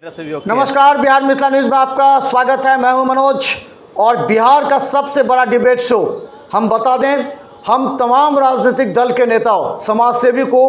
नमस्कार, बिहार मिथिला न्यूज़ में आपका स्वागत है। मैं हूं मनोज और बिहार का सबसे बड़ा डिबेट शो। हम बता दें, हम तमाम राजनीतिक दल के नेताओं, समाजसेवी को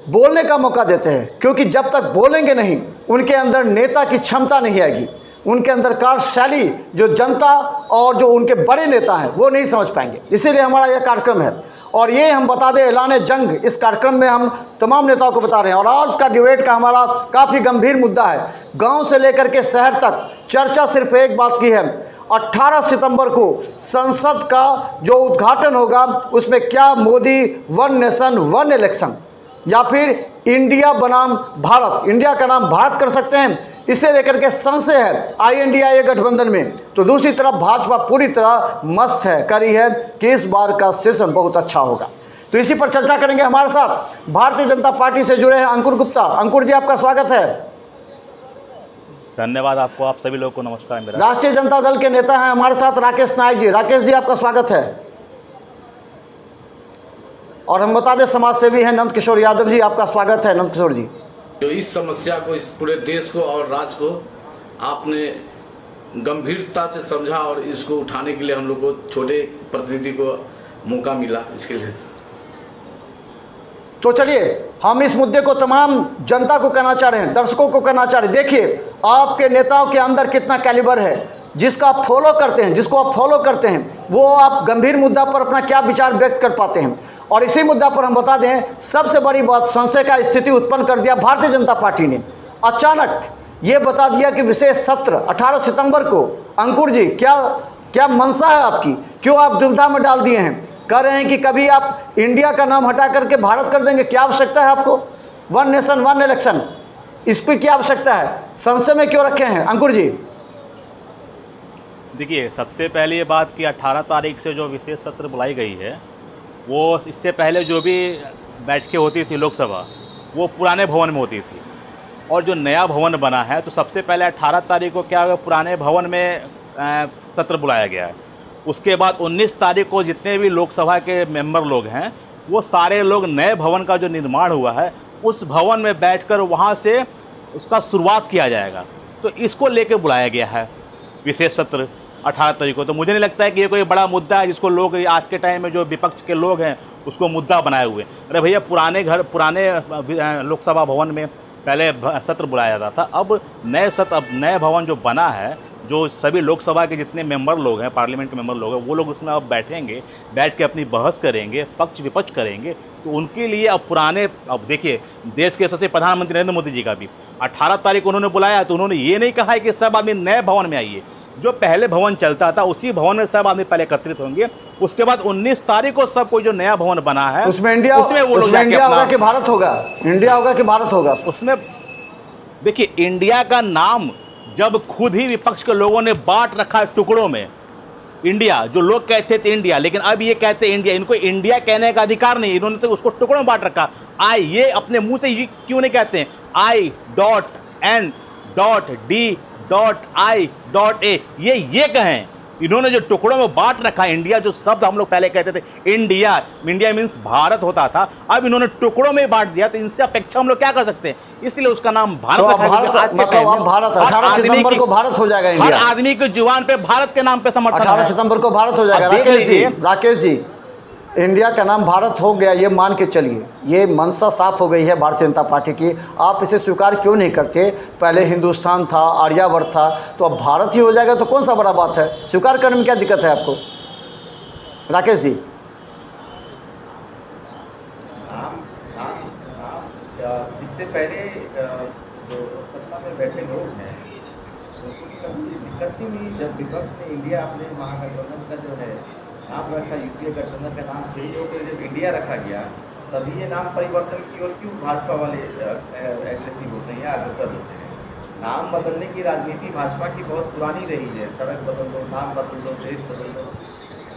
बोलने का मौका देते हैं, क्योंकि जब तक बोलेंगे नहीं उनके अंदर नेता की क्षमता नहीं आएगी, उनके अंदर कार्यशैली जो जनता और जो उनके बड़े नेता हैं वो नहीं समझ पाएंगे। इसीलिए हमारा यह कार्यक्रम है और ये हम बता दें, ऐलान जंग इस कार्यक्रम में हम तमाम नेताओं को बता रहे हैं। और आज का डिबेट का हमारा काफ़ी गंभीर मुद्दा है। गांव से लेकर के शहर तक चर्चा सिर्फ एक बात की है, 18 सितंबर को संसद का जो उद्घाटन होगा उसमें क्या Modi one nation one election या फिर इंडिया बनाम भारत, इंडिया का नाम भारत कर सकते हैं, इसे लेकर के संशय है INDIA गठबंधन में। तो दूसरी तरफ भाजपा पूरी तरह मस्त है, करी है कि इस बार का सेशन बहुत अच्छा होगा। तो इसी पर चर्चा करेंगे। हमारे साथ भारतीय जनता पार्टी से जुड़े हैं अंकुर गुप्ता। अंकुर जी, आपका स्वागत है। धन्यवाद आपको, आप सभी लोगों को नमस्कार। मेरा राष्ट्रीय जनता दल के नेता हैं हमारे साथ राकेश नायक जी। राकेश जी, आपका स्वागत है। और हम बता दें, समाज सेवी हैं नंद किशोर यादव जी, आपका स्वागत है। नंद किशोर जी, जो इस समस्या को, इस पूरे देश को और राज्य को आपने गंभीरता से समझा और इसको उठाने के लिए हम लोग को, छोटे प्रतिनिधि को मौका मिला, इसके लिए तो चलिए हम इस मुद्दे को तमाम जनता को कहना चाह रहे हैं, दर्शकों को कहना चाह रहे हैं। देखिए आपके नेताओं के अंदर कितना कैलिबर है, जिसका आप फॉलो करते हैं, जिसको आप फॉलो करते हैं वो आप गंभीर मुद्दा पर अपना क्या विचार व्यक्त कर पाते हैं। और इसी मुद्दा पर हम बता दें, सबसे बड़ी बात, संशय का स्थिति उत्पन्न कर दिया भारतीय जनता पार्टी ने। अचानक ये बता दिया कि विशेष सत्र 18 सितंबर को। अंकुर जी, क्या मंशा है आपकी, क्यों आप दुविधा में डाल दिए हैं? कह रहे हैं कि कभी आप इंडिया का नाम हटा करके भारत कर देंगे, क्या आवश्यकता है आपको? वन नेशन वन इलेक्शन, इस पर क्या आवश्यकता है? संशय में क्यों रखे हैं अंकुर जी? देखिए, सबसे पहले ये बात कि 18 तारीख से जो विशेष सत्र बुलाई गई है, वो इससे पहले जो भी बैठकें होती थी लोकसभा, वो पुराने भवन में होती थी। और जो नया भवन बना है, तो सबसे पहले 18 तारीख को क्या पुराने भवन में सत्र बुलाया गया है। उसके बाद 19 तारीख को जितने भी लोकसभा के मेंबर लोग हैं, वो सारे लोग नए भवन का जो निर्माण हुआ है उस भवन में बैठकर वहाँ से उसका शुरुआत किया जाएगा। तो इसको लेके बुलाया गया है विशेष सत्र 18 तारीख को। तो मुझे नहीं लगता है कि ये कोई बड़ा मुद्दा है जिसको लोग आज के टाइम में जो विपक्ष के लोग हैं उसको मुद्दा बनाए हुए। अरे भैया, पुराने लोकसभा भवन में पहले सत्र बुलाया जाता था, अब नए भवन जो बना है, जो सभी लोकसभा के जितने मेंबर लोग हैं, पार्लियामेंट के मेंबर लोग हैं, वो लोग उसमें अब बैठेंगे, बैठ के अपनी बहस करेंगे, पक्ष विपक्ष करेंगे। तो उनके लिए अब देखिए, देश के यशस्वी प्रधानमंत्री नरेंद्र मोदी जी का भी 18 तारीख को उन्होंने बुलाया, तो उन्होंने ये नहीं कहा है कि सब आदमी नए भवन में आइए। जो पहले भवन चलता था उसी भवन में सब आदमी पहले एकत्रित होंगे। उसके बाद 19 तारीख को सब कोई जो नया भवन बना है उसमें इंडिया होगा कि भारत होगा? इंडिया होगा कि भारत होगा? उसमें देखिए, इंडिया का नाम जब खुद ही विपक्ष के लोगों ने बांट रखा है टुकड़ों में, इंडिया, जो लोग कहते थे इंडिया, लेकिन अब ये कहते हैं इंडिया। इनको इंडिया कहने का अधिकार नहीं, इन्होंने तो उसको टुकड़ों में बांट रखा। ये अपने मुंह से ये क्यों नहीं कहते हैं I.N.D.I.A? ये कहें। इन्होंने जो टुकड़ों में बांट रखा इंडिया, जो शब्द हम लोग पहले कहते थे इंडिया मीन्स भारत होता था, अब इन्होंने टुकड़ों में बांट दिया। तो इनसे अपेक्षा हम लोग क्या कर सकते हैं? इसलिए उसका नाम भारत तो भारत 18 सितंबर को भारत हो जाएगा। हर आदमी के जुबान पे भारत के नाम पे समर्थन 18 सितंबर को भारत हो जाएगा। राकेश जी, इंडिया का नाम भारत हो गया, ये मान के चलिए, ये मंशा साफ हो गई है भारतीय जनता पार्टी की। आप इसे स्वीकार क्यों नहीं करते? पहले हिंदुस्तान था, आर्यावर्त था, तो अब भारत ही हो जाएगा, तो कौन सा बड़ा बात है? स्वीकार करने में क्या दिक्कत है आपको? राकेश जी, इससे पहले जो सत्ता में बैठे लोग हैं उनकी दिक्कत ही नहीं। जब विपक्ष ने इंडिया अपने महागठबंधन का जो है नाम रखा, यूपीए गठबंधन का नाम चेंज होकर जब इंडिया रखा गया, तभी ये नाम परिवर्तन की ओर क्यों भाजपा वाले एग्रेसिव होते हैं या अग्रसर होते हैं? नाम बदलने की राजनीति भाजपा की बहुत पुरानी रही है। सड़क बदल दो, नाम बदल दो, देश बदल दो,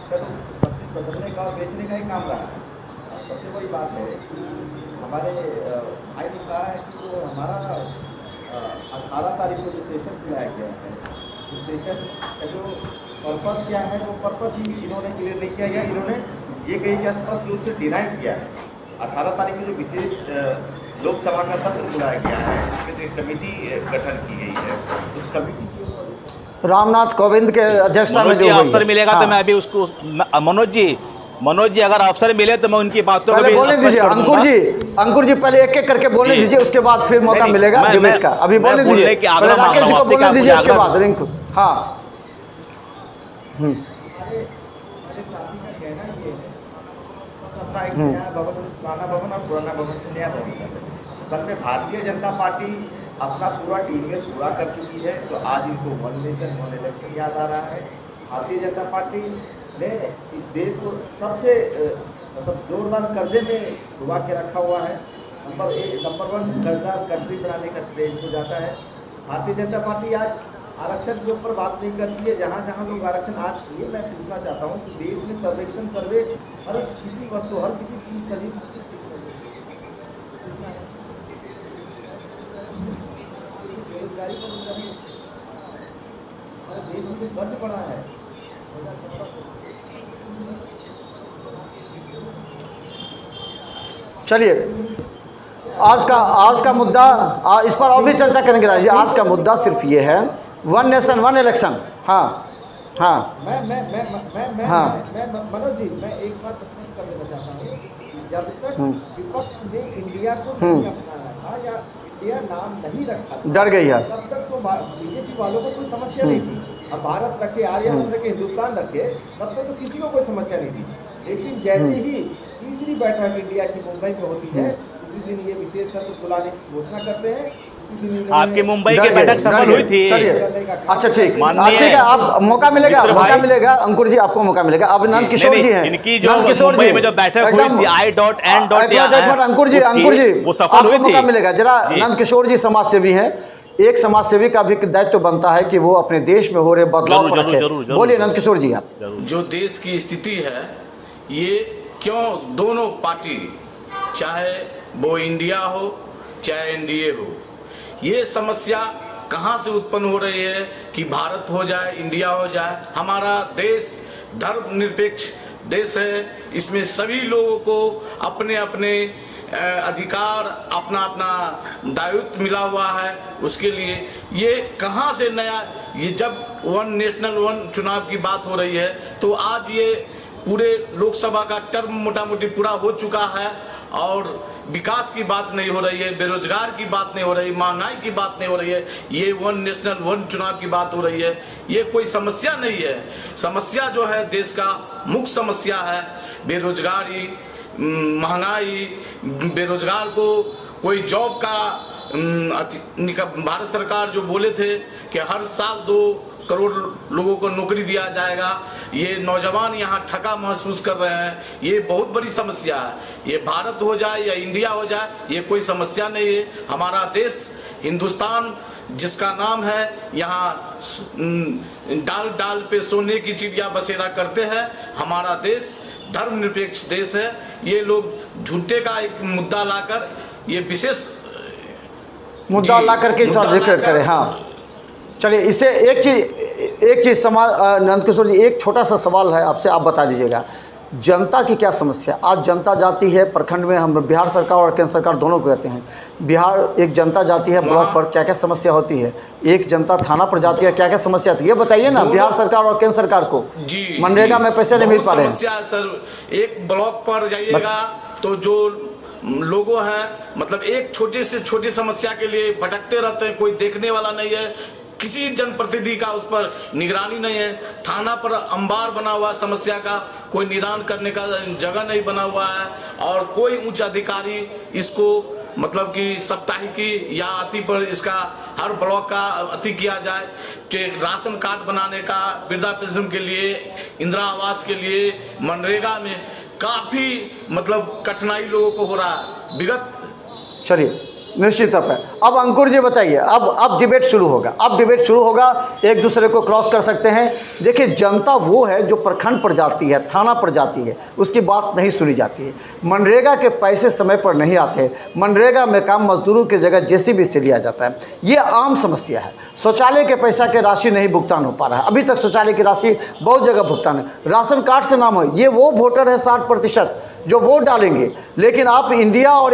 तो सब चीज़ बदलने का और बेचने का ही काम रहा है। सबसे बड़ी बात है, हमारे भाई ने कहा है कि जो हमारा 18 तारीख को जो सेशन बुलाया गया है, उस सेशन का जो पर्पस क्या है, वो पर्पस ही इन्होंने क्लियर नहीं किया गया। इन्होंने ये कही कि स्पष्ट रूप से डिनाई किया है। 18 तारीख को जो विशेष लोकसभा का सत्र बुलाया गया है, इसके लिए कमेटी गठन की गई है। उस कमेटी रामनाथ कोविंद के अध्यक्षता में मनोज जो जी हुई अवसर है। मिलेगा हाँ। तो मैं अभी उसको मनोज जी अगर अवसर मिले तो मैं उनकी बातों को पहले भी बोलने स्पष्ट दीजिए कर दूंगा। अंकुर जी पहले एक एक करके बोलने जी। दीजिए, उसके बाद फिर मौका नहीं, मिलेगा मैं- डिबेट का। अभी मैं बोलने बोलने दीजिए, की पहले आग्रह मांग राकेश जी रहा को हूं, बोलने आपसे दीजिए, क्या उसके मुझे बाद रिंकू। हाँ हमारे साथी का कहना ये है, अपना एक नया भवन, पुराना भवन और पुराना भवन से नया भवन कर रहे हैं। असल में भारतीय जनता पार्टी अपना पूरा टीडीएस पूरा कर चुकी है, तो आज इनको वन नेशन वन इलेक्शन याद आ रहा है। भारतीय जनता पार्टी ने इस देश को सबसे मतलब जोरदार कर्जे में डुबा के रखा हुआ है। नंबर 1 कर्जदार कंट्री बनाने का श्रेय इनको जाता है। भारतीय जनता पार्टी आज आरक्षण के ऊपर बात नहीं करती है। जहाँ जहाँ लोग आरक्षण आज ये मैं पूछना चाहता हूँ कि देश में सर्वे हर किसी वस्तु, हर किसी चीज सभी बेरोजगारी पर हमारे देश में कर्ज बढ़ा है। चलिए आज का मुद्दा इस पर और भी चर्चा करेंगे राज जी। आज का मुद्दा सिर्फ ये है, वन नेशन वन इलेक्शन। हाँ हाँ मैं हाँ। मनोज जी, मैं एक बात स्पष्ट कर देना चाहता हूँ कि जब तक विपक्ष ने इंडिया को हम्म। नहीं अपनाया था या इंडिया नाम नहीं रखा था, डर गई है। तब तक तो बीजेपी वालों को कोई समस्या नहीं थी। अब भारत रखे, आर्यभट्ट रखे, हिंदुस्तान रखे, तब तक तो किसी को कोई समस्या नहीं थी। लेकिन जैसे ही तीसरी बैठक इंडिया की मुंबई में होती है, उसी दिन ये विशेष सत्र बुलाने की घोषणा करते हैं। उसी दिन इन्होंने- आपकी मुंबई डर की गए, बैठक डर सफल गए। हुई थी। चलिए अच्छा ठीक माननीय ठीक है, आप मौका मिलेगा, मित्र मौका भाई। मिलेगा अंकुर जी, आपको मौका मिलेगा। अब नंद किशोर नहीं, जी हैं, इनकी जो नंद किशोर मुंबई जी में जो बैठक हुई एकदम- थी I.N. एक मिनट अंकुर जी, उसकी- अंकुर जी वो सफल आपको हुई थी। मौका मिलेगा जरा। जी। नंद किशोर जी समाज सेवी हैं, एक समाज सेवी का भी दायित्व बनता है कि वो अपने देश में हो रहे बदलाव जरूर, को रखे। जरूर, जरूर, बोलिए जरूर। नंद किशोर जी आप। जो देश की स्थिति है, ये क्यों दोनों पार्टी, चाहे वो इंडिया हो चाहे एनडीए हो, ये समस्या कहाँ से उत्पन्न हो रही है कि भारत हो जाए, इंडिया हो जाए। हमारा देश धर्मनिरपेक्ष देश है, इसमें सभी लोगों को अपने अपने अधिकार, अपना अपना दायित्व मिला हुआ है। उसके लिए ये कहाँ से नया, ये जब वन नेशनल वन चुनाव की बात हो रही है, तो आज ये पूरे लोकसभा का टर्म मोटा मोटी पूरा हो चुका है और विकास की बात नहीं हो रही है, बेरोजगार की बात नहीं हो रही, महंगाई की बात नहीं हो रही है। ये वन नेशनल वन चुनाव की बात हो रही है। ये कोई समस्या नहीं है। समस्या जो है देश का मुख्य समस्या है बेरोजगारी, महंगाई। बेरोजगार को कोई जॉब का भारत सरकार जो बोले थे कि हर साल 2 करोड़ लोगों को नौकरी दिया जाएगा, ये नौजवान यहाँ ठगा महसूस कर रहे हैं। ये बहुत बड़ी समस्या है। ये भारत हो जाए या इंडिया हो जाए, ये कोई समस्या नहीं है। हमारा देश हिंदुस्तान जिसका नाम है, यहाँ डाल डाल पे सोने की चिड़िया बसेरा करते हैं। हमारा देश धर्मनिरपेक्ष देश है। ये लोग झूठे का एक मुद्दा लाकर, ये विशेष मुद्दा ला करके जिक्र करें। हाँ चलिए, इसे एक चीज़ नंद किशोर जी, एक छोटा सा सवाल है आपसे, आप बता दीजिएगा जनता की क्या समस्या। आज जनता जाती है प्रखंड में, हम बिहार सरकार और केंद्र सरकार दोनों को कहते हैं। बिहार एक जनता जाती है ब्लॉक पर, क्या क्या समस्या होती है। एक जनता थाना पर जाती है, क्या क्या समस्या आती है, ये बताइए ना बिहार सरकार और केंद्र सरकार को। जी, मनरेगा में पैसे नहीं मिल पा रहे हैं। समस्या है सर। एक ब्लॉक पर जाइएगा तो जो लोगों हैं, मतलब एक छोटे से छोटी समस्या के लिए भटकते रहते हैं, कोई देखने वाला नहीं है, किसी जनप्रतिनिधि का उस पर निगरानी नहीं है। थाना पर अंबार बना हुआ समस्या का, कोई निदान करने का जगह नहीं बना हुआ है और कोई उच्च अधिकारी इसको मतलब कि साप्ताहिकी या अति पर इसका हर ब्लॉक का अति किया जाए। राशन कार्ड बनाने का, वृद्धा पेंशन के लिए, इंदिरा आवास के लिए, मनरेगा में काफ़ी मतलब कठिनाई लोगों को हो रहा है विगत। चलिए निश्चित तौर पर अब अंकुर जी बताइए, अब डिबेट शुरू होगा। अब डिबेट शुरू होगा, एक दूसरे को क्रॉस कर सकते हैं। देखिए जनता वो है जो प्रखंड पर जाती है, थाना पर जाती है, उसकी बात नहीं सुनी जाती है। मनरेगा के पैसे समय पर नहीं आते, मनरेगा में काम मजदूरों की जगह जेसीबी से लिया जाता है। ये आम समस्या है। शौचालय के पैसा के राशि नहीं भुगतान हो पा रहा है, अभी तक शौचालय की राशि बहुत जगह भुगतान है। राशन कार्ड से नाम हो, ये वो वोटर है 60% जो वोट डालेंगे, लेकिन आप इंडिया और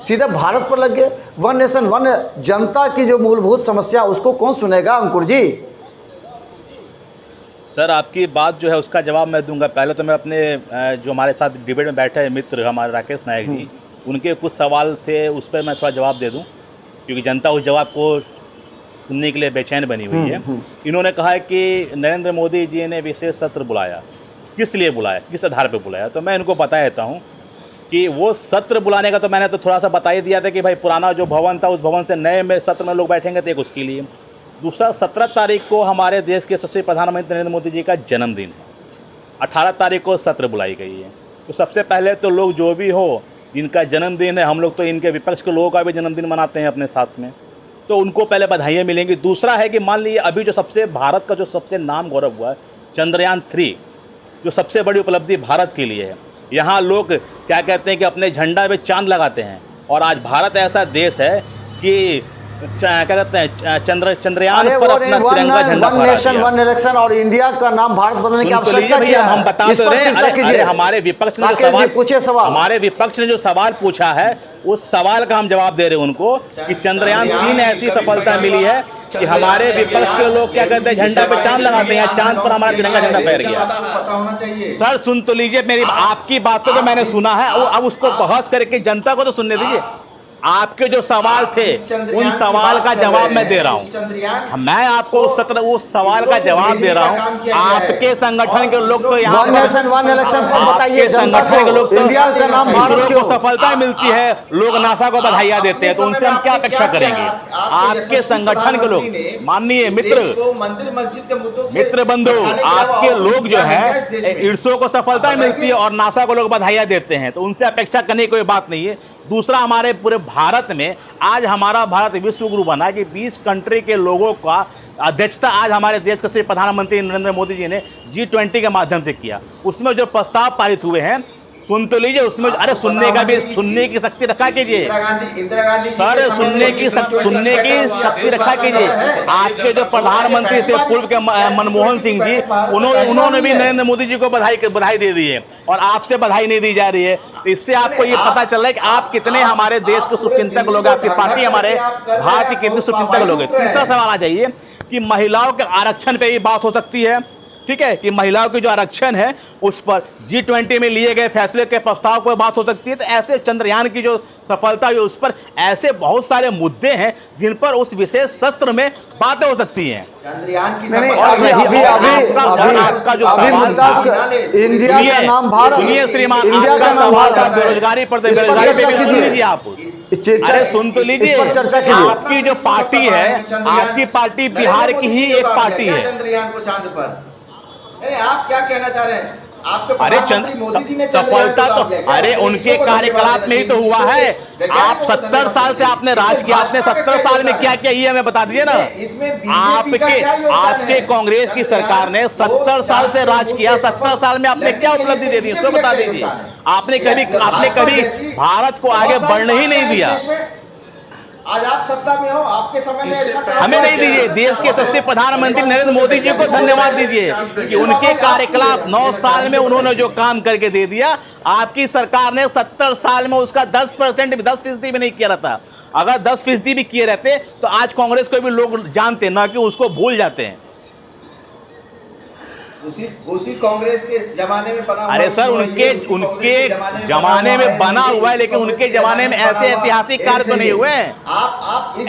सीधे भारत पर लग गए। वन नेशन वन, जनता की जो मूलभूत समस्या उसको कौन सुनेगा अंकुर जी? सर आपकी बात जो है उसका जवाब मैं दूंगा। पहले तो मैं अपने जो हमारे साथ डिबेट में बैठे हैं मित्र हमारे राकेश नायक जी, उनके कुछ सवाल थे, उस पर मैं थोड़ा जवाब दे दूं, क्योंकि जनता उस जवाब को सुनने के लिए बेचैन बनी हुई है। इन्होंने कहा है कि नरेंद्र मोदी जी ने विशेष सत्र बुलाया, किस लिए बुलाया, किस आधार पर बुलाया? तो मैं इनको बता देता हूँ कि वो सत्र बुलाने का तो मैंने तो थोड़ा सा बता ही दिया था कि भाई पुराना जो भवन था उस भवन से नए में सत्र में लोग बैठेंगे, तो एक उसके लिए। दूसरा, 17 तारीख को हमारे देश के यशस्वी प्रधानमंत्री नरेंद्र मोदी जी का जन्मदिन है, 18 तारीख को सत्र बुलाई गई है। तो सबसे पहले तो लोग जो भी हो जिनका जन्मदिन है, हम लोग तो इनके विपक्ष के लोगों का भी जन्मदिन मनाते हैं अपने साथ में, तो उनको पहले बधाइयाँ मिलेंगी। दूसरा है कि मान लीजिए अभी जो सबसे भारत का जो सबसे नाम गौरव हुआ है चंद्रयान 3, जो सबसे बड़ी उपलब्धि भारत के लिए है। यहाँ लोग क्या कहते हैं कि अपने झंडा पे चांद लगाते हैं, और आज भारत ऐसा देश है कि क्या कहते हैं चंद्रयान पर अपना तिरंगा झंडा वन नेशन वन इलेक्शन और इंडिया का नाम भारत बदलने की आवश्यकता क्या है? हम बता तो रहे हैं। अरे हमारे विपक्ष ने जो सवाल पूछे, हमारे विपक्ष ने जो सवाल पूछा है उस सवाल का हम जवाब दे रहे हैं उनको कि चंद्रयान 3 ऐसी सफलता मिली है कि हमारे विपक्ष के लोग क्या कहते हैं झंडा पे चांद लगाते हैं, चांद पर हमारा तिरंगा झंडा फहर गया। पता होना चाहिए सर सुन तो लीजिए मेरी, आपकी बातों को मैंने सुना है, अब उसको बहस करके जनता को तो सुनने दीजिए। आपके जो सवाल थे उन सवाल का जवाब मैं दे रहा हूं। मैं आपको उस सवाल का जवाब दे रहा हूं। आपके संगठन के लोग तो यहाँ वन नेशन वन इलेक्शन पर बताइए, संगठन के लोग इंडिया का नाम भारत को सफलता मिलती है, लोग नासा को बधाइयां देते हैं, तो उनसे हम क्या अपेक्षा करेंगे? आपके संगठन के लोग, माननीय मित्र मंदिर मस्जिद के मुद्दों से मित्र बंधु, आपके लोग जो है ईर्षों को सफलता मिलती है और नासा को लोग बधाइयां देते हैं, तो उनसे अपेक्षा करने की कोई बात नहीं है। दूसरा, हमारे पूरे भारत में आज हमारा भारत विश्व गुरु बना कि 20 कंट्री के लोगों का अध्यक्षता आज हमारे देश के प्रधानमंत्री नरेंद्र मोदी जी ने G20 के माध्यम से किया। उसमें जो प्रस्ताव पारित हुए हैं सुन तो लीजिए, उसमें अरे सुनने की शक्ति रखा कीजिए सर, सुनने की शक्ति रखा कीजिए। आपके जो प्रधानमंत्री थे पूर्व के मनमोहन सिंह जी, उन्होंने भी नरेंद्र मोदी जी को बधाई दे दी है, और आपसे बधाई नहीं दी जा रही है। तो इससे आपको ये पता चल रहा है कि आप कितने हमारे देश के शुभचिंतक लोग, आपकी पार्टी हमारे भारत की कितने शुभचिंतक लोग हैं। तीसरा सवाल आ जाइए कि महिलाओं के आरक्षण पे भी बात हो सकती है, ठीक है, कि महिलाओं की जो आरक्षण है उस पर G20 में लिए गए फैसले के प्रस्ताव पर बात हो सकती है। तो ऐसे चंद्रयान की जो सफलता है उस पर ऐसे बहुत सारे मुद्दे हैं जिन पर उस विशेष सत्र में बातें हो सकती हैं। चंद्रयान की इंडिया का नाम भारत, श्रीमान इंडिया का नाम भारत, बेरोजगारी पर कीजिए आप। अरे सुन तो लीजिए, आपकी जो पार्टी है, आपकी पार्टी बिहार की ही एक पार्टी है। चंद्रयान को चांद पर, आप क्या कहना चाह रहे हैं? अरे सफलता तो अरे उनके कार्यकाल में ही तो हुआ है। आप 70 साल से आपने राज किया, आपने 70 साल में क्या किया ये हमें बता दीजिए ना। आपके कांग्रेस की सरकार ने 70 साल से राज किया, 70 साल में आपने क्या उपलब्धि दे दी उसको बता दीजिए। आपने कभी भारत को आगे बढ़ने ही नहीं दिया। आज आप सत्ता में हो, आपके समय में हमें नहीं दीजिए। देश के सबसे प्रधानमंत्री नरेंद्र मोदी जी को धन्यवाद दीजिए कि उनके कार्यकाल 9 साल में उन्होंने जो काम करके दे दिया। आपकी सरकार ने 70 साल में उसका 10% भी नहीं किया रहता। अगर 10% भी किए रहते तो आज कांग्रेस को भी लोग जानते, ना कि उसको भूल जाते हैं। उसी कांग्रेस के जमाने में बना हुआ। अरे सर उनके जमाने में बना हुआ है, लेकिन उनके जमाने में ऐसे ऐतिहासिक कार्य तो नहीं हुए।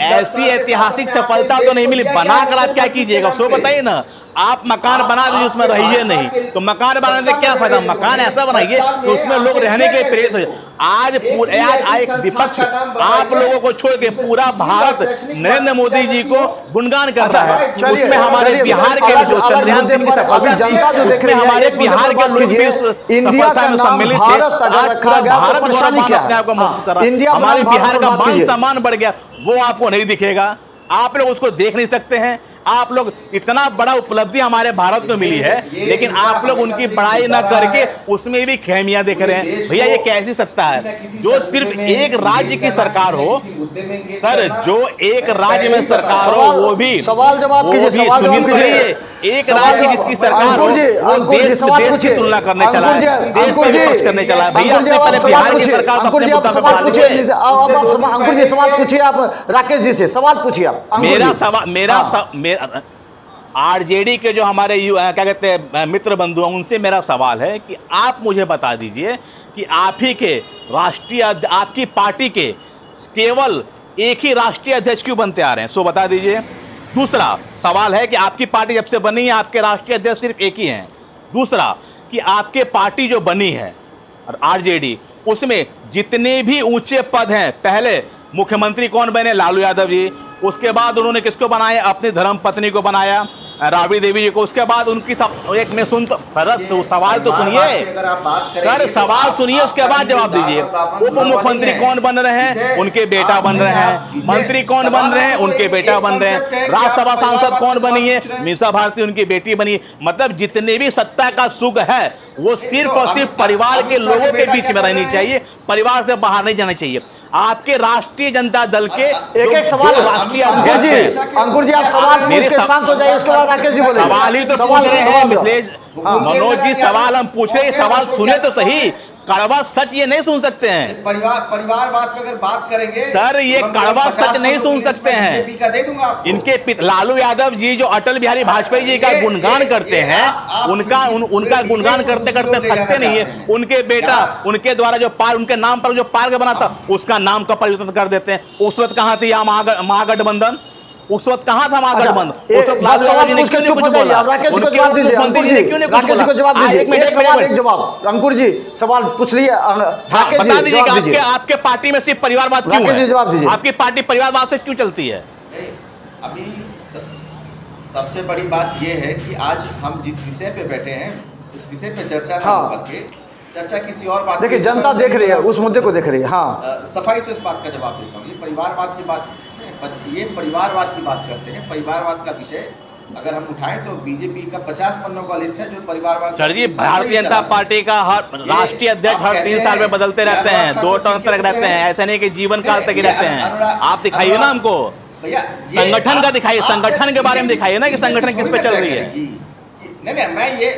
ऐसी ऐतिहासिक सफलता तो नहीं मिली। बनाकर आप क्या कीजिएगा सो बताइए ना। आप मकान बना दीजिए, उसमें रहिए नहीं, तो मकान बनाने से क्या फायदा? मकान ऐसा बनाइए कि उसमें लोग रहने के प्रेरित हो। आज एक विपक्ष आप लोगों को छोड़ के पूरा भारत नरेंद्र मोदी जी को गुणगान करता है। उसमें हमारे बिहार के जो चंद्रयान जनता जो देख रहे हैं, हमारे बिहार के लोग भी इंडिया का नाम भारत अगर रखा गया तो परेशानी क्या है? इंडिया हमारे बिहार का मान सम्मान बढ़ गया, वो आपको नहीं दिखेगा। आप लोग उसको देख नहीं सकते हैं। आप लोग इतना बड़ा उपलब्धि हमारे भारत को मिली है, लेकिन आप लोग उनकी बड़ाई न करके उसमें भी खेमियां देख रहे हैं। भैया ये कैसी सत्ता है जो सिर्फ एक राज्य की सरकार हो? सर जो एक राज्य में सरकार हो वो भी सवाल जवाब कीजिए। एक सवाल राज्य जवाब। जिसकी सरकार हो, अंकुर जी, वो अंकुर जी, देश सवाल की पूछिए। तुलना करने चला है, देश अंकुर पर जी, विपक्ष करने चला है। भैया अंकुर जी, आपने आप पहले सवाल बिहार की पूछिए। सरकार को अंकुर जी, अपने आप मुद्दा पे सवाल बता पूछिए। दीजिए। अंकुर जी, सवाल पूछिए आप राकेश जी से, सवाल पूछिए आप अंकुर जी। मेरा आरजेडी के जो हमारे क्या कहते हैं मित्र बंधु हैं, उनसे मेरा सवाल है कि आप मुझे बता दीजिए कि आप ही के राष्ट्रीय आपकी पार्टी के केवल एक ही राष्ट्रीय अध्यक्ष क्यों बनते आ रहे हैं, सो बता दीजिए। दूसरा सवाल है कि आपकी पार्टी जब से बनी है आपके राष्ट्रीय अध्यक्ष सिर्फ एक ही हैं। दूसरा कि आपके पार्टी जो बनी है आरजेडी, उसमें जितने भी ऊंचे पद हैं, पहले मुख्यमंत्री कौन बने, लालू यादव जी। उसके बाद उन्होंने किसको बनाया, अपनी धर्म पत्नी को बनाया, राबड़ी देवी जी को। उसके बाद उनकी एक में सुन तो सर सवाल तो सुनिए सर, सवाल सुनिए, उसके बाद जवाब दीजिए। उप मुख्यमंत्री कौन बन रहे हैं, उनके बेटा बन रहे हैं। मंत्री कौन बन रहे हैं, उनके बेटा बन रहे हैं। राज्यसभा सांसद कौन बनी है, मीसा भारती उनकी बेटी बनी है। मतलब जितने भी सत्ता का सुख है वो सिर्फ और सिर्फ परिवार के लोगों के बीच में रहनी चाहिए, परिवार से बाहर नहीं जाना चाहिए। आपके राष्ट्रीय जनता दल के एक सवाल राष्ट्रीय अंकुर जी, आप सवाल पूछ के शांत हो जाइए, उसके बाद राकेश जी बोले। सवाल ही तो पूछ रहे हैं मिथिलेश मनोज जी, सवाल हम पूछ रहे हैं, सवाल सुने तो सही। कड़वा सच ये नहीं सुन सकते हैं परिवारवाद पे अगर बात करेंगे सर, ये कड़वा सच नहीं सुन सकते हैं। बीजेपी का दे दूंगा आपको। इनके लालू यादव जी जो अटल बिहारी वाजपेयी जी का गुणगान करते हैं, उनका गुणगान करते करते थकते नहीं है। उनके बेटा उनके द्वारा जो पार्क, उनके नाम पर जो पार्क बना था, उसका नाम का परिवर्तन कर देते हैं। उस वक्त कहां थी महागठबंधन, उस वक्त कहां था महागठबंधन? उस वक्त लालू यादव जी ने क्यों नहीं कुछ बोला? राकेश जी को जवाब दीजिए। अंकुर जी, राकेश जी को जवाब दीजिए। एक सवाल एक जवाब। अंकुर जी सवाल पूछ लिए, राकेश जी बता दीजिए जवाब कि आपके पार्टी में सिर्फ परिवारवाद क्यों राकेश जी जवाब है? दीजिए। आपकी पार्टी परिवारवाद से क्यों चलती है? अभी सबसे बड़ी बात यह है कि आज हम जिस विषय पे बैठे हैं उस विषय पे चर्चा ना हाँ। करके चर्चा किसी और बात देखिए, जनता देख रही है, उस मुद्दे को देख रही है। हाँ, सफाई से उस बात का जवाब देता हूँ। ये परिवारवाद की बात करते हैं। परिवारवाद का विषय अगर हम उठाएं तो बीजेपी का 50 पन्नों का लिस्ट है जो परिवारवाद। सर जी, भारतीय जनता पार्टी का हर राष्ट्रीय अध्यक्ष हर 3 साल में बदलते रहते हैं, 2 टर्म तक रहते हैं, ऐसा नहीं कि जीवन काल तक ही रहते हैं। आप दिखाइए ना हमको, संगठन का दिखाइए, संगठन के बारे में दिखाइए ना कि संगठन किस पे चल रही है। नहीं,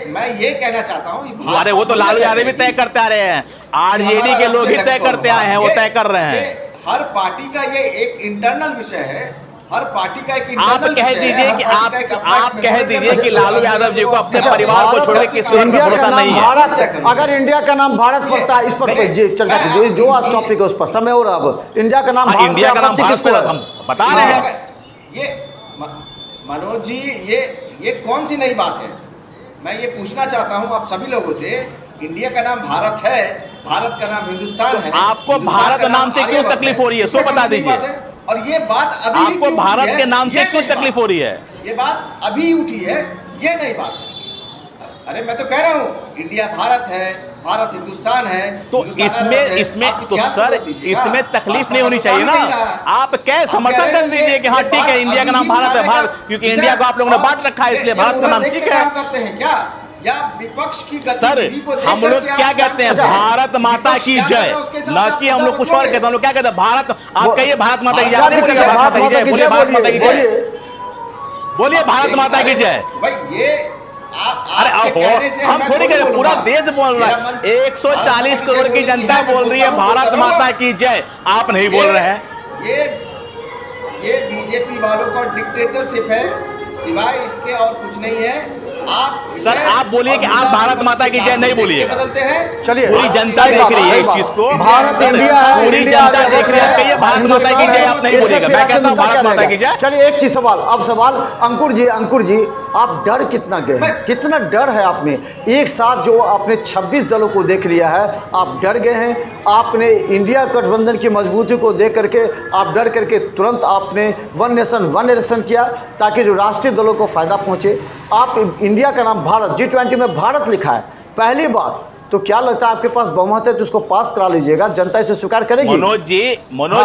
मैं ये कहना चाहता हूँ। अरे वो तो लालू यादव भी तय करते आ रहे हैं, आरजेडी के लोग ही तय करते आए हैं, वो तय कर रहे हैं। हर पार्टी का ये एक इंटरनल विषय है, हर पार्टी का एक आप कह दीजिए कि आप कह दीजिए कि लालू यादव जी को अपने परिवार को छोड़ के किसी और पर भरोसा नहीं है। भारत, अगर इंडिया का नाम भारत पड़ता है, इस पर चर्चा कीजिए, जो आज टॉपिक है उस पर समय। और अब इंडिया का नाम इंडिया का नाम भारत पर हम बता रहे हैं। ये मनोज जी, ये कौन सी नई बात है? मैं ये पूछना चाहता हूँ आप सभी लोगों से, इंडिया का नाम भारत है, भारत का नाम हिंदुस्तान है, आपको भारत नाम से क्यों तकलीफ हो रही है, सो बता दीजिए। और ये बात अभी आपको भारत के नाम से क्यों तकलीफ हो रही है? ये बात अभी उठी है, ये नई बात है। अरे मैं तो कह रहा हूँ इंडिया भारत है, भारत हिंदुस्तान है। तो इसमें तो सर इसमें तकलीफ नहीं होनी चाहिए ना। आप क्या समर्थन कर दीजिए कि हाँ ठीक है, इंडिया का नाम भारत है, भारत, क्योंकि इंडिया को आप लोगों ने बांट रखा है, इसलिए भारत का नाम ठीक है। करते हैं क्या, या विपक्ष की सर हम लोग क्या कहते हैं, भारत माता की जय, न कि हम लोग कुछ और कहते हैं। हम लोग क्या कहते हैं, भारत, आप कहिए भारत माता की जय, नहीं बोलिए भारत माता की जय, बोलिए भारत माता की जय, बोलिए भारत माता की जय। भाई ये अरे हम थोड़ी कह रहे, पूरा देश बोल रहा है, 140 करोड़ की जनता बोल रही है भारत माता की जय, आप नहीं बोल रहे हैं। ये बीजेपी वालों का डिक्टेटरशिप है, सिवाय इसके और कुछ नहीं है। सर आप बोलिए कि आप भारत माता की जय नहीं बोलिएगा। बदलते हैं, चलिए, पूरी जनता देख रही है इस चीज को, भारत इंडिया है, पूरी जनता देख रही है, कहिए भारत माता की जय, आप नहीं बोलिएगा, मैं कहता हूँ भारत माता की जय। चलिए एक चीज सवाल, अब सवाल अंकुर जी, आप डर कितना गए हैं, कितना डर है आप में? एक साथ जो आपने 26 दलों को देख लिया है, आप डर गए हैं। आपने इंडिया गठबंधन की मजबूती को देख करके आप डर करके तुरंत आपने वन नेशन वन इलेक्शन किया, ताकि जो राष्ट्रीय दलों को फायदा पहुंचे। आप इंडिया का नाम भारत, G20 में भारत लिखा है पहली बार, तो क्या लगता है आपके पास बहुमत है तो उसको पास करा लीजिएगा, जनता इसे स्वीकार करेगी? मनोज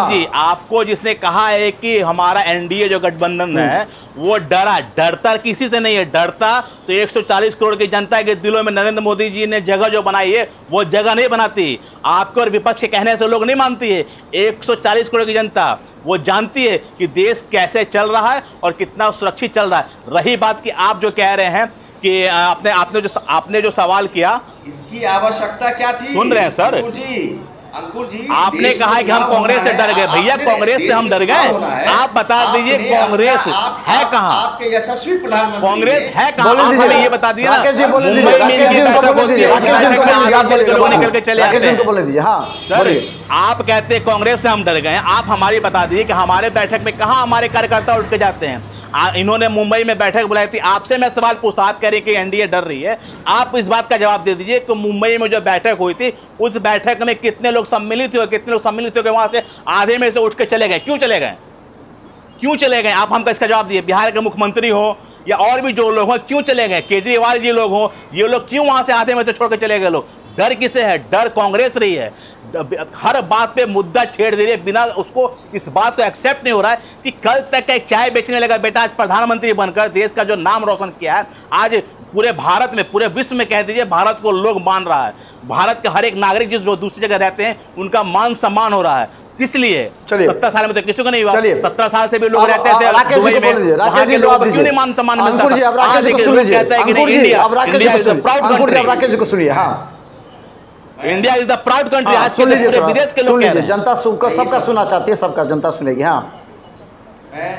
जी, आपको जिसने कहा है कि हमारा एनडीए जो गठबंधन है वो डरता किसी से नहीं है, डरता तो 140 करोड़ की जनता के दिलों में नरेंद्र मोदी जी ने जगह जो बनाई है वो जगह नहीं बनाती। आपके और विपक्ष के कहने से लोग नहीं मानती है। 140 करोड़ की जनता वो जानती है कि देश कैसे चल रहा है और कितना सुरक्षित चल रहा है। रही बात कि आप जो कह रहे हैं कि आपने जो सवाल किया, इसकी आवश्यकता क्या थी? सुन रहे हैं सर, अंकुर जी, आपने कहा है कि हम कांग्रेस से डर गए। भैया कांग्रेस से हम डर गए? आप बता दीजिए कांग्रेस है कहाँ? आपके यशस्वी प्रधानमंत्री कांग्रेस है कहाँ? आप हमें ये बता दिए ना। राकेश जी बोले दीजिए, मुंबई में इनकी बैठक होती है, लोग निकल के चले आते हैं। बोले दीजिए। हाँ सर, आप कहते हैं कांग्रेस से हम डर गए, आप हमारी बता दीजिए कि हमारे बैठक में कहाँ हमारे कार्यकर्ता उठ के जाते हैं। इन्होंने मुंबई में बैठक बुलाई थी, आपसे मैं सवाल पूछता, आप कह रहे हैं कि एनडीए डर रही है। आप इस बात का जवाब दे दीजिए कि मुंबई में जो बैठक हुई थी उस बैठक में कितने लोग सम्मिलित हुए, कितने लोग सम्मिलित होकर वहां से आधे में से उठ के चले गए? क्यों चले गए? क्यों चले गए? आप हमको इसका जवाब दिए। बिहार के मुख्यमंत्री हो या और भी जो लोग हो, क्यों चले गए? केजरीवाल जी लोग हो, ये लोग क्यों वहां से आधे में से छोड़ के चले गए लोग? डर किसे है? डर कांग्रेस रही है। हर बात पे मुद्दा छेड़ दे रही है, बिना उसको इस बात को एक्सेप्ट नहीं हो रहा है कि कल तक एक चाय बेचने लगा बेटा आज प्रधानमंत्री बनकर देश का जो नाम रोशन किया है, आज पूरे भारत में, पूरे विश्व में कह दीजिए भारत को लोग मान रहा है। भारत के हर एक नागरिक जिस जो दूसरी जगह रहते हैं उनका मान सम्मान हो रहा है। किस लिए? 17 साल में तो किसी को नहीं हुआ। 17 साल से भी लोग रहते थे दुबई में, वहां के लोगों को क्यों नहीं मान सम्मान मिलता? अंकुर जी अब राकेश जी को सुन लीजिए। अंकुर जी अब राकेश जी को सुनिए। हाँ, India is the proud country. आज सुन लीजिए, पूरे विदेश के लोग सुन कह लीजिए, रहे हैं। जनता सबका सुनना चाहती है, सबका जनता सुनेगी। हाँ, मैं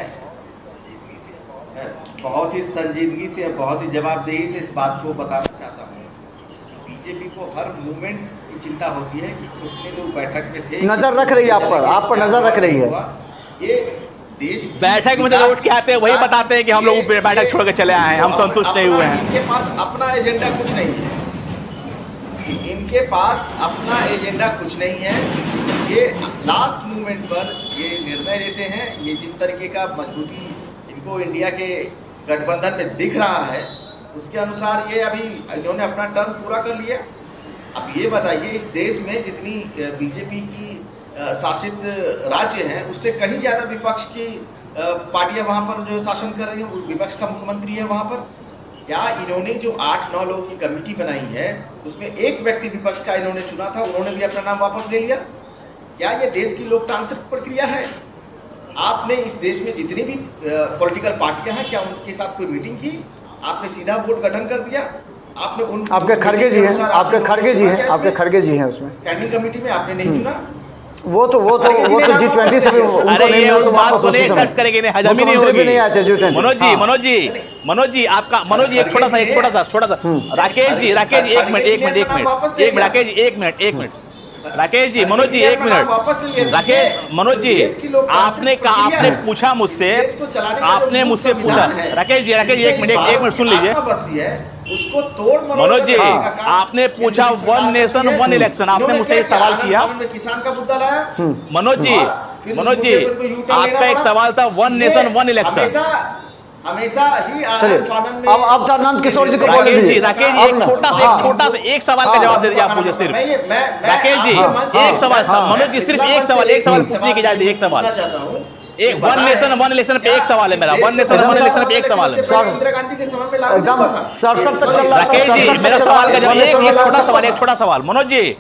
बहुत ही संजीदगी से, बहुत ही जवाबदेही से इस बात को बताना चाहता हूँ। बीजेपी को हर मूवमेंट की चिंता होती है कि कितने लोग बैठक में थे, नजर रख रही है आप पर नजर रख रही है। ये देश बैठक में जो उठ के आते हैं वही बताते हैं कि हम लोग बैठक छोड़ के चले आए हैं, हम संतुष्ट नहीं हुए हैं। इनके पास अपना एजेंडा कुछ नहीं है, इनके पास अपना एजेंडा कुछ नहीं है। ये लास्ट मोमेंट पर ये निर्णय लेते हैं। ये जिस तरीके का मजबूती इनको इंडिया के गठबंधन में दिख रहा है, उसके अनुसार ये अभी इन्होंने अपना टर्म पूरा कर लिया। अब ये बताइए, इस देश में जितनी बीजेपी की शासित राज्य हैं, उससे कहीं ज़्यादा विपक्ष की पार्टियां वहाँ पर जो शासन कर रही हैं, विपक्ष का मुख्यमंत्री है वहाँ पर। क्या इन्होंने जो 8-9 लोगों की कमेटी बनाई है, उसमें एक व्यक्ति विपक्ष का इन्होंने चुना था, उन्होंने भी अपना नाम वापस ले लिया? क्या ये देश की लोकतांत्रिक प्रक्रिया है? आपने इस देश में जितनी भी पॉलिटिकल पार्टियां हैं, क्या उनके साथ कोई मीटिंग की? आपने सीधा बोर्ड गठन कर दिया? आपने उन आपके खड़गे जी हैं, आपके खड़गे जी हैं उसमें स्टैंडिंग कमेटी में आपने नहीं चुना? वो तो G20 से भी उनको नहीं मिला तो वापस उसी समय करेंगे, नहीं हजम ही नहीं होगी। नहीं आते G20। मनोज जी आपका, मनोज जी एक छोटा सा राकेश जी एक मिनट राकेश जी, मनोज जी एक मिनट। राकेश, मनोज जी आपने कहा, आपने पूछा मुझसे, आपने मुझसे पूछा। राकेश जी एक मिनट सुन लीजिए। उसको तोड़ मनोज जी, आपने पूछा वन नेशन वन इलेक्शन, आपने मुझसे एक सवाल किया। किसान का मुद्दा लाया। मनोज जी आपका एक सवाल था वन नेशन वन इलेक्शन। हमेशा ही चलिए अब नंद किशोर जी को बोल दीजिए। राकेश जी एक छोटा सा एक सवाल का जवाब दे दीजिए आप मुझे सिर्फ। राकेश जी एक सवाल, मनोज जी सिर्फ एक सवाल पूछने की इजाजत, एक सवाल, एक वन नेशन वन इलेक्शन पे एक सवाल है मेरा। वन नेशन वन इलेक्शन पे एक सवाल है। इंदिरा गांधी के समय में लागू एकदम हुआ था। 67 तक चल रहा था। राकेश जी मेरा सवाल का जवाब, एक छोटा सवाल मनोज जी।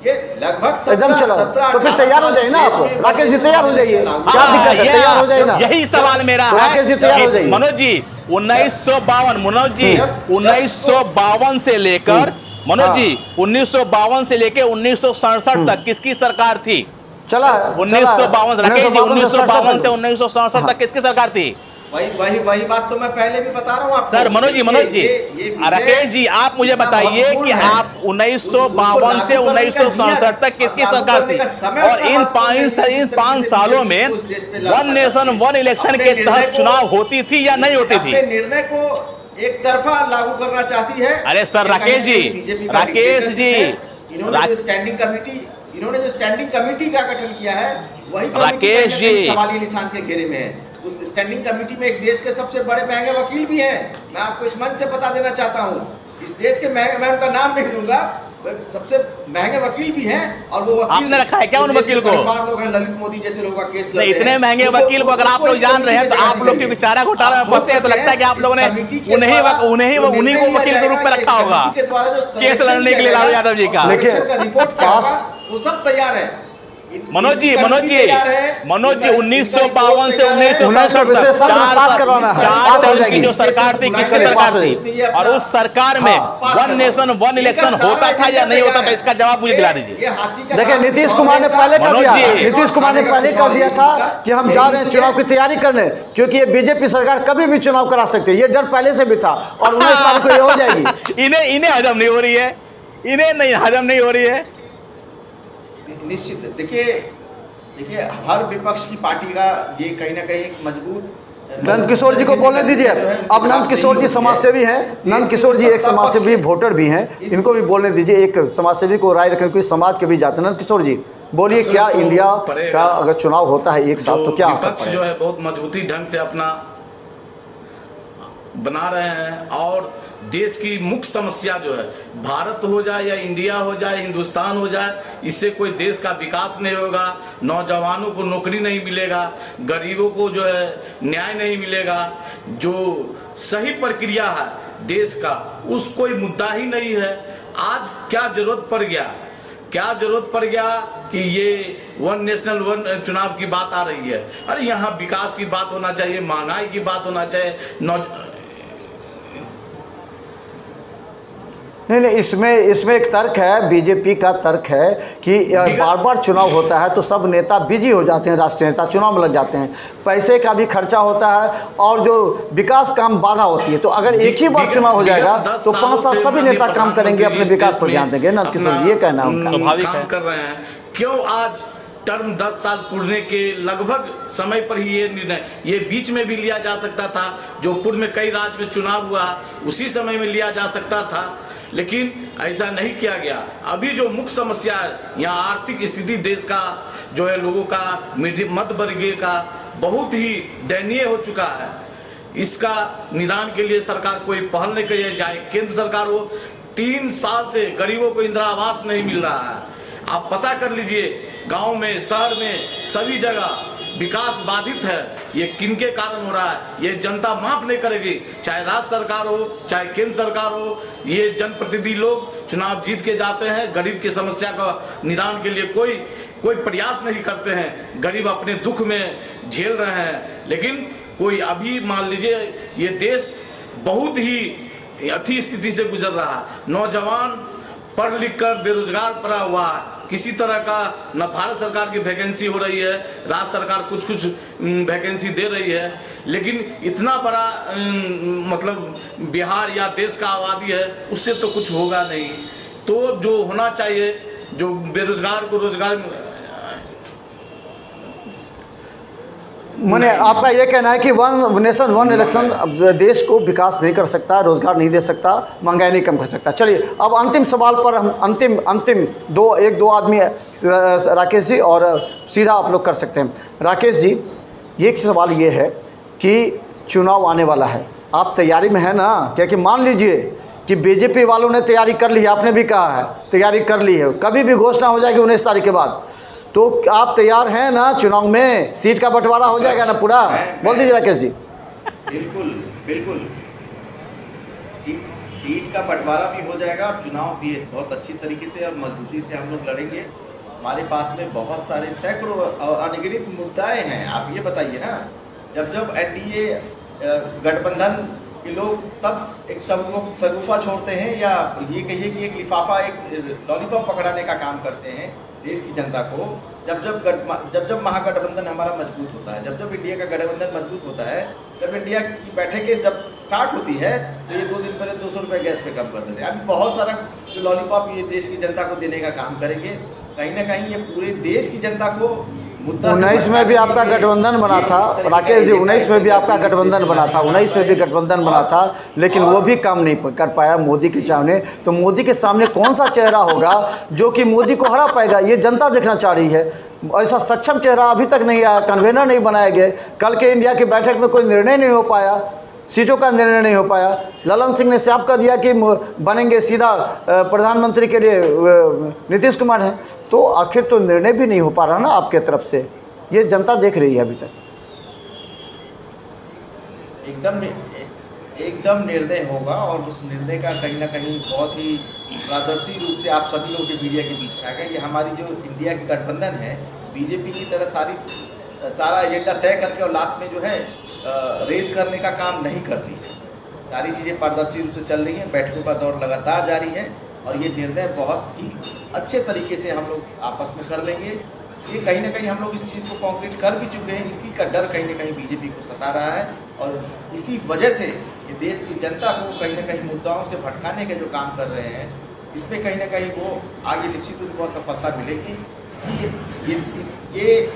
ये लगभग एकदम चलो, तो फिर तैयार हो जाइए ना आप। राकेश जी तैयार हो जाइए, क्या दिक्कत है? तैयार हो जाइए ना। यही सवाल मेरा है। राकेश जी तैयार हो जाइए। मनोज जी 1952, मनोज जी 1952 से लेकर, मनोज जी 1952 से लेकर 1967 तक किसकी सरकार थी? चला 1952, राकेश जी 1952 से 1967 तक किसकी सरकार थी? वही बात तो मैं पहले भी बता रहा हूँ आपको। सर मनोज जी राकेश जी आप मुझे बताइए कि आप 1952 से 1967 तक किसकी सरकार थी? और इन 5 सालों में वन नेशन वन इलेक्शन के तहत चुनाव होती थी या नहीं होती थी? निर्णय को एक तरफा लागू करना चाहती है। अरे सर राकेश जी इन्होंने जो स्टैंडिंग कमेटी का गठन किया है, वही राकेश जी सवालिया निशान के घेरे में है। उस स्टैंडिंग कमेटी में एक देश के सबसे बड़े महंगे वकील भी हैं। मैं आपको इस मंच से बता देना चाहता हूँ, इस देश के मैं उनका नाम नहीं लूंगा, सबसे महंगे वकील भी हैं। और वो वकील आपने रखा है क्या उन वकील को? लोग हैं, ललित मोदी जैसे लोग का केस लड़ते हैं। इतने महंगे वकील को अगर आप लोग जान रहे हैं तो आप लोग क्योंकि चारा घोटाला में फंसे हैं, तो लगता है कि आप लोगों ने उन्हीं को वकील के रूप में रखा होगा केस लड़ने के लिए लालू यादव जी का। रिपोर्ट क्या होगा वो सब तैयार है। मनोज जी 1952 से 1900 विशेष सत्र पास करवाना है, पास हो जाएगी। जो सरकार थी, किसकी सरकार थी, और उस सरकार में वन नेशन वन इलेक्शन होता था या नहीं होता था, इसका जवाब मुझे दिला दीजिए। देखिए नीतीश कुमार ने पहले कर दिया, नीतीश कुमार ने पहले कर दिया था कि हम जा रहे हैं चुनाव की तैयारी करने, क्योंकि ये बीजेपी सरकार कभी भी चुनाव करा सकती है, ये डर पहले से भी था, और 19 तारीख को ये हो जाएगी। इन्हें हजम नहीं हो रही है, इन्हें नहीं हजम नहीं हो रही है। निश्चित देखिए हर विपक्ष की पार्टी का ये कहीं ना कहीं एक मजबूत। नंद किशोर जी को बोलने दीजिए। अब नंद किशोर जी समाजसेवी हैं, नंद किशोर जी एक समाजसेवी वोटर भी हैं, इनको भी बोलने दीजिए। एक समाजसेवी को राय रखने, कोई समाज के भी जाते हैं। नंद किशोर जी बोलिए, क्या इंडिया का अगर चुनाव होता है एक साथ तो क्या विपक्ष जो है बहुत मजबूती ढंग से अपना बना रहे हैं, और देश की मुख्य समस्या जो है, भारत हो जाए या इंडिया हो जाए, हिंदुस्तान हो जाए, इससे कोई देश का विकास नहीं होगा, नौजवानों को नौकरी नहीं मिलेगा, गरीबों को जो है न्याय नहीं मिलेगा, जो सही प्रक्रिया है देश का उस कोई मुद्दा ही नहीं है। आज क्या जरूरत पड़ गया कि ये वन नेशनल वन चुनाव की बात आ रही है। अरे यहाँ विकास की बात होना चाहिए, महंगाई की बात होना चाहिए। नहीं, इसमें एक तर्क है, बीजेपी का तर्क है कि बार बार चुनाव होता है तो सब नेता बिजी हो जाते हैं, राष्ट्रीय नेता चुनाव में लग जाते हैं, पैसे का भी खर्चा होता है और जो विकास काम बाधा होती है। तो अगर एक ही बार चुनाव हो जाएगा तो 5 साल सभी नेता काम करेंगे, अपने विकास पर ध्यान देंगे ना। किशोर ये कहना है काम कर रहे हैं। क्यों आज टर्म 10 साल पूरने के लगभग समय पर ही ये निर्णय, ये बीच में भी लिया जा सकता था, जो पूर्व में कई राज्य में चुनाव हुआ उसी समय में लिया जा सकता था, लेकिन ऐसा नहीं किया गया। अभी जो मुख्य समस्या है यहाँ आर्थिक स्थिति देश का जो है, लोगों का मध्य वर्गीय का बहुत ही दयनीय हो चुका है। इसका निदान के लिए सरकार कोई पहल नहीं करी जाए। केंद्र सरकार हो 3 साल से गरीबों को इंदिरा आवास नहीं मिल रहा है। आप पता कर लीजिए, गांव में शहर में सभी जगह विकास बाधित है। ये किनके कारण हो रहा है, ये जनता माफ नहीं करेगी, चाहे राज्य सरकार हो चाहे केंद्र सरकार हो। ये जनप्रतिनिधि लोग चुनाव जीत के जाते हैं, गरीब की समस्या का निदान के लिए कोई प्रयास नहीं करते हैं। गरीब अपने दुख में झेल रहे हैं, लेकिन कोई अभी मान लीजिए ये देश बहुत ही अथी स्थिति से गुजर रहा है। नौजवान पढ़ लिख कर बेरोजगार पड़ा हुआ है, किसी तरह का न भारत सरकार की वैकेंसी हो रही है, राज्य सरकार कुछ वैकेंसी दे रही है, लेकिन इतना बड़ा मतलब बिहार या देश का आबादी है, उससे तो कुछ होगा नहीं। तो जो होना चाहिए, जो बेरोजगार को रोजगार, मैंने आपका ये कहना है कि वन नेशन वन इलेक्शन देश को विकास नहीं कर सकता, रोजगार नहीं दे सकता, महंगाई नहीं कम कर सकता। चलिए अब अंतिम सवाल पर हम अंतिम एक दो आदमी, राकेश जी और सीधा आप लोग कर सकते हैं। राकेश जी, एक सवाल ये है कि चुनाव आने वाला है, आप तैयारी में है ना? क्योंकि मान लीजिए कि बीजेपी वालों ने तैयारी कर ली है, आपने भी कहा है तैयारी कर ली है, कभी भी घोषणा हो जाएगी 19 तारीख के बाद, तो आप तैयार हैं ना? चुनाव में सीट का बंटवारा हो जाएगा ना पूरा? बोल दीजिए राकेश जी। बिल्कुल सीट का बंटवारा भी हो जाएगा और चुनाव भी बहुत अच्छी तरीके से और मजबूती से हम लोग लड़ेंगे। हमारे पास में बहुत सारे सैकड़ों और अनगिनत मुद्दाएं हैं। आप ये बताइए ना, जब एनडीए गठबंधन के लोग तब एक शगुफा छोड़ते हैं, या ये कहिए कि एक लिफाफा, एक लॉलीपॉप पकड़ाने का काम करते हैं देश की जनता को। जब महागठबंधन हमारा मजबूत होता है, जब इंडिया का गठबंधन मजबूत होता है, जब इंडिया की बैठकें जब स्टार्ट होती है तो ये 2 दिन पहले 200 रुपये गैस पे कम कर देते हैं। अभी बहुत सारा जो लॉलीपॉप ये देश की जनता को देने का काम करेंगे। कहीं ना कहीं ये पूरे देश की जनता को 19 में भी आपका गठबंधन बना था राकेश जी, 19 में भी आपका गठबंधन बना था, 19 में भी गठबंधन बना था, लेकिन वो भी काम नहीं कर पाया मोदी के सामने। तो मोदी के सामने कौन सा चेहरा होगा जो कि मोदी को हरा पाएगा, ये जनता देखना चाह रही है। ऐसा सक्षम चेहरा अभी तक नहीं आया, कन्वेनर नहीं बनाए गए। कल के इंडिया की बैठक में कोई निर्णय नहीं हो पाया, सीटों का निर्णय नहीं हो पाया। ललन सिंह ने साफ कर दिया कि बनेंगे सीधा प्रधानमंत्री के लिए नीतीश कुमार हैं। तो आखिर तो निर्णय भी नहीं हो पा रहा ना आपके तरफ से, ये जनता देख रही है अभी तक। एकदम निर्णय होगा, और उस निर्णय का कहीं ना कहीं बहुत ही पारदर्शी रूप से आप सभी लोग के मीडिया के बीच में आ गए। ये हमारी जो इंडिया की गठबंधन है, बीजेपी की तरह सारा एजेंडा तय करके और लास्ट में जो है रेस करने का काम नहीं करती है। सारी चीज़ें पारदर्शी रूप से चल रही हैं, बैठकों का दौर लगातार जारी है और ये निर्णय बहुत ही अच्छे तरीके से हम लोग आपस में कर लेंगे। ये कहीं ना कहीं हम लोग इस चीज़ को कॉन्क्रीट कर भी चुके हैं। इसी का डर कहीं ना कहीं बीजेपी को सता रहा है और इसी वजह से ये देश की जनता को कहीं ना कहीं मुद्दाओं से भटकाने के जो काम कर रहे हैं, इसमें कहीं ना कहीं वो आगे निश्चित रूप से सफलता मिलेगी। ये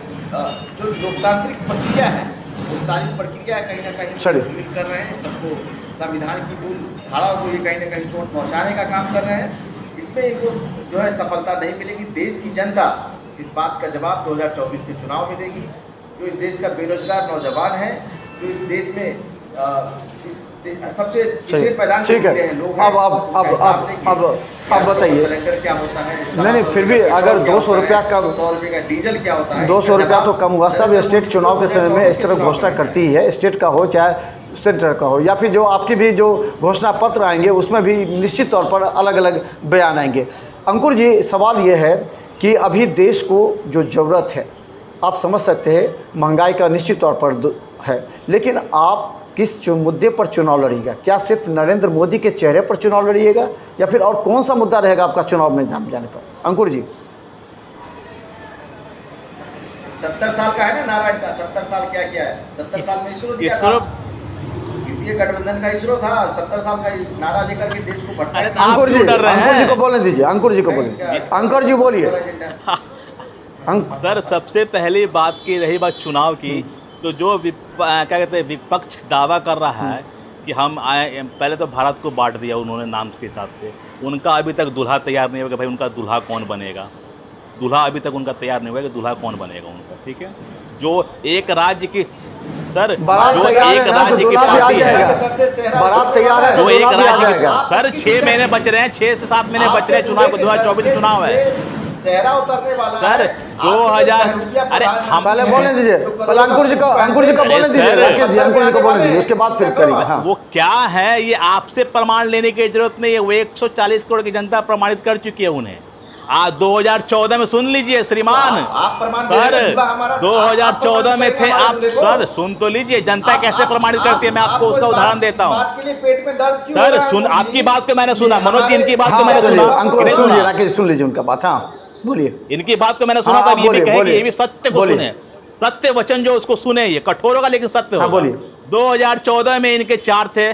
जो लोकतांत्रिक प्रक्रिया है वो सारी प्रक्रिया कहीं ना कहीं मिल कर रहे हैं, सबको संविधान की मूल धाराओं को ये कहीं ना कहीं चोट पहुंचाने का काम कर रहे हैं। इसमें इनको जो है सफलता नहीं मिलेगी। देश की जनता इस बात का जवाब 2024 के चुनाव में देगी। जो इस देश का बेरोजगार नौजवान है, जो इस देश में सबसे पिछड़े पैदान के लोग हैं, अब बताइए सिलेंडर क्या होता है, नहीं फिर भी अगर 200 रुपया का 100 रुपये का डीजल क्या होता है, 200 रुपया तो कम हुआ। सब स्टेट चुनाव के समय में इस तरह घोषणा करती है, स्टेट का हो चाहे सेंटर का हो, या फिर जो आपकी भी जो घोषणा पत्र आएंगे उसमें भी निश्चित तौर पर अलग अलग बयान आएंगे। अंकुर जी, सवाल ये है कि अभी देश को जो ज़रूरत है, आप समझ सकते हैं महंगाई का निश्चित तौर पर है, लेकिन आप किस मुद्दे पर चुनाव लड़िएगा? क्या सिर्फ नरेंद्र मोदी के चेहरे पर चुनाव लड़िएगा या फिर और कौन सा मुद्दा रहेगा आपका चुनाव मैदान में जाने पर? अंकुर जी, 70 साल का है ना नारा इनका। 70 साल क्या किया है? 70 साल में इसरो दिया था, यूपीए गठबंधन का इसरो था। 70 साल का नारा लेकर के देश को भटकाया। अंकुर जी को बोलने दीजिए, अंकुर जी को बोलिए। अंकुर जी बोलिए। सर, सबसे पहली बात की रही बात चुनाव की, तो जो क्या कहते हैं विपक्ष दावा कर रहा है कि हम पहले तो भारत को बांट दिया उन्होंने नाम के हिसाब से, उनका अभी तक दूल्हा तैयार नहीं हुआ कि भाई उनका दूल्हा कौन बनेगा। दूल्हा अभी तक उनका तैयार नहीं हुआ कि दूल्हा कौन बनेगा उनका, ठीक है। जो एक राज्य की सर, जो एक राज्य की पार्टी है, बारात तैयार है, जो एक राज्य की सर 6 महीने बच रहे हैं, 6 से 7 महीने बच रहे हैं चुनाव को, 2024 चुनाव है सेहरा उतरने वाला सर। 2000 अरे हम पहले बोलने दीजिए, पहले अंकुर जी को बोलने दीजिए, राकेश जी अंकुर जी को बोलने दीजिए, उसके बाद फिर करेंगे। हाँ, वो क्या है, ये आपसे प्रमाण लेने की जरूरत नहीं है, वो 140 करोड़ की जनता प्रमाणित कर चुकी है उन्हें। आज 2014 में सुन लीजिए श्रीमान, सर 2014 में थे आप, सर सुन तो लीजिए, जनता कैसे प्रमाणित करती है, मैं आपको उसका उदाहरण देता हूँ। सर सुन, आपकी बात को मैंने सुना, मनोज जी इनकी बात को मैंने सुना, अंकुर सुनिए, राकेश सुन लीजिए उनका बात। हाँ बोलिए, इनकी बात को मैंने सुना था, ये भी कहेगी, ये भी सत्य को सुने, सत्य वचन जो उसको सुने, ये कठोर होगा लेकिन सत्य होगा। बोलिए। 2014 में इनके 4 थे,